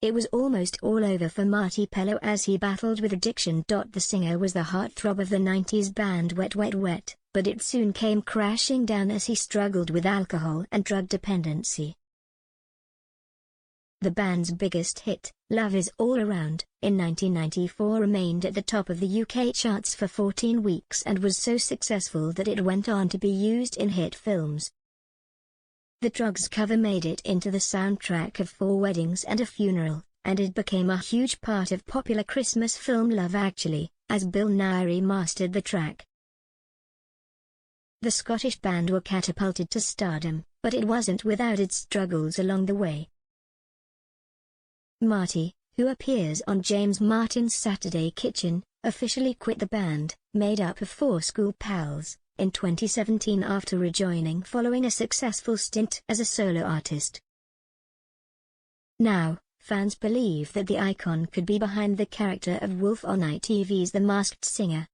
It was almost all over for Marti Pellow as he battled with addiction. The singer was the heartthrob of the 90s band Wet Wet Wet, but it soon came crashing down as he struggled with alcohol and drug dependency. The band's biggest hit, Love Is All Around, in 1994 remained at the top of the UK charts for 14 weeks and was so successful that it went on to be used in hit films. The Drugs cover made it into the soundtrack of 4 Weddings and a Funeral, and it became a huge part of popular Christmas film Love Actually, as Bill Nighy mastered the track. The Scottish band were catapulted to stardom, but it wasn't without its struggles along the way. Marti, who appears on James Martin's Saturday Kitchen, officially quit the band, made up of 4 school pals, in 2017 after rejoining following a successful stint as a solo artist. Now, fans believe that the icon could be behind the character of Wolf on ITV's The Masked Singer.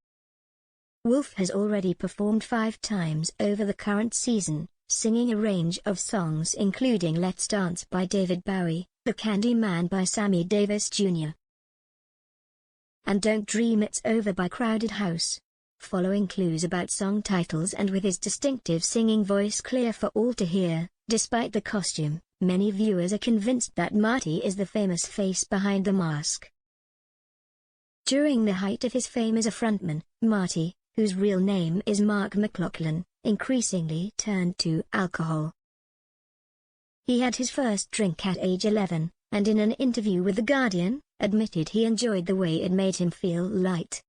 Wolf has already performed 5 times over the current season, singing a range of songs including Let's Dance by David Bowie, The Candy Man by Sammy Davis Jr., and Don't Dream It's Over by Crowded House. Following clues about song titles and with his distinctive singing voice clear for all to hear, despite the costume, many viewers are convinced that Marti is the famous face behind the mask. During the height of his fame as a frontman, Marti, whose real name is Mark McLaughlin, increasingly turned to alcohol. He had his first drink at age 11, and in an interview with The Guardian, admitted he enjoyed the way it made him feel light.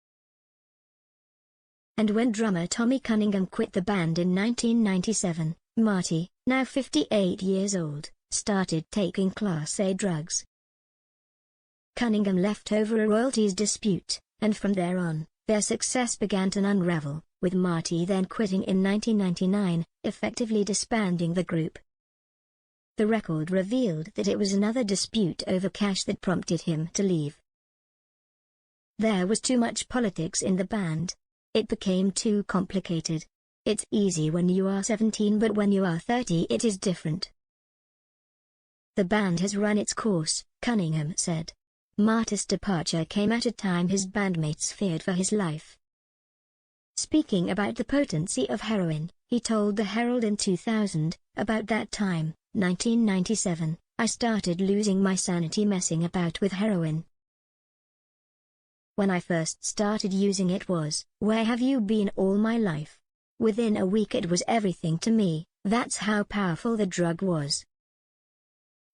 And when drummer Tommy Cunningham quit the band in 1997, Marti, now 58 years old, started taking Class A drugs. Cunningham left over a royalties dispute, and from there on, their success began to unravel, with Marti then quitting in 1999, effectively disbanding the group. The record revealed that it was another dispute over cash that prompted him to leave. There was too much politics in the band. It became too complicated. It's easy when you are 17, but when you are 30 it is different. The band has run its course, Cunningham said. Marti's departure came at a time his bandmates feared for his life. Speaking about the potency of heroin, he told the Herald in 2000, about that time, 1997, I started losing my sanity messing about with heroin. When I first started using it was, where have you been all my life? Within a week it was everything to me, that's how powerful the drug was.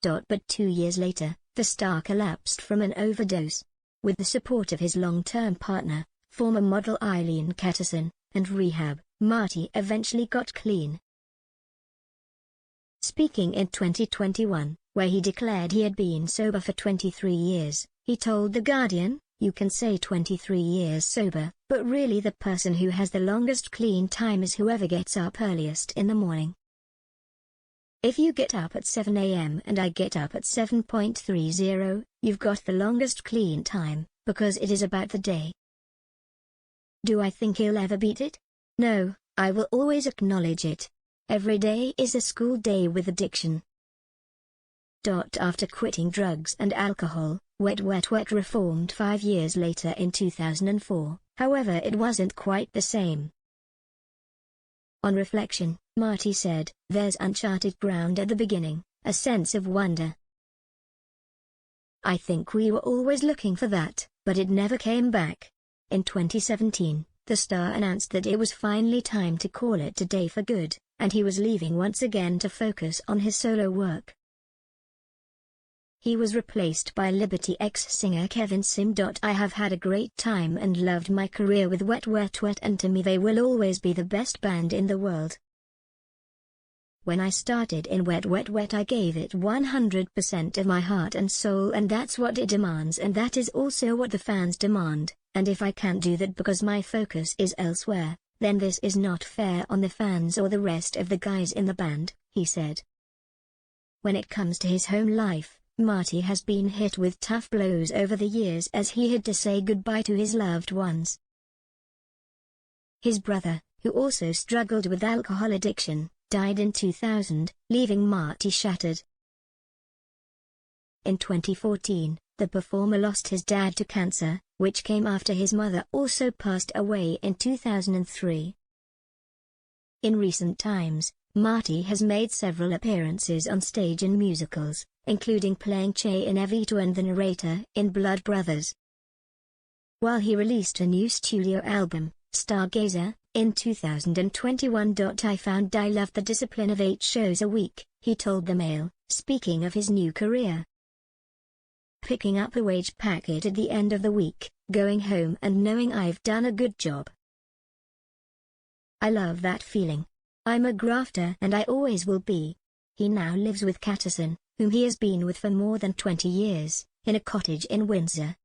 But 2 years later, the star collapsed from an overdose. With the support of his long-term partner, former model Eileen Catterson, and rehab, Marti eventually got clean. Speaking in 2021, where he declared he had been sober for 23 years, he told The Guardian, "You can say 23 years sober, but really the person who has the longest clean time is whoever gets up earliest in the morning. If you get up at 7 a.m. and I get up at 7:30, you've got the longest clean time, because it is about the day." Do I think he'll ever beat it? No, I will always acknowledge it. Every day is a school day with addiction. After quitting drugs and alcohol, Wet Wet Wet reformed 5 years later in 2004, however it wasn't quite the same. On reflection, Marti said, "There's uncharted ground at the beginning, a sense of wonder. I think we were always looking for that, but it never came back." In 2017, the star announced that it was finally time to call it a day for good, and he was leaving once again to focus on his solo work. He was replaced by Liberty X singer Kevin Sim. "I have had a great time and loved my career with Wet Wet Wet, and to me they will always be the best band in the world. When I started in Wet Wet Wet I gave it 100% of my heart and soul, and that's what it demands, and that is also what the fans demand, and if I can't do that because my focus is elsewhere, then this is not fair on the fans or the rest of the guys in the band," he said. When it comes to his home life, Marti has been hit with tough blows over the years as he had to say goodbye to his loved ones. His brother, who also struggled with alcohol addiction, died in 2000, leaving Marti shattered. In 2014, the performer lost his dad to cancer, which came after his mother also passed away in 2003. In recent times, Marti has made several appearances on stage in musicals, including playing Che in Evita and the narrator in Blood Brothers. While he released a new studio album, Stargazer, in 2021. I found I loved the discipline of 8 shows a week, he told the Mail, speaking of his new career. Picking up a wage packet at the end of the week, going home and knowing I've done a good job. I love that feeling. I'm a grafter and I always will be. He now lives with Catterson, whom he has been with for more than 20 years, in a cottage in Windsor.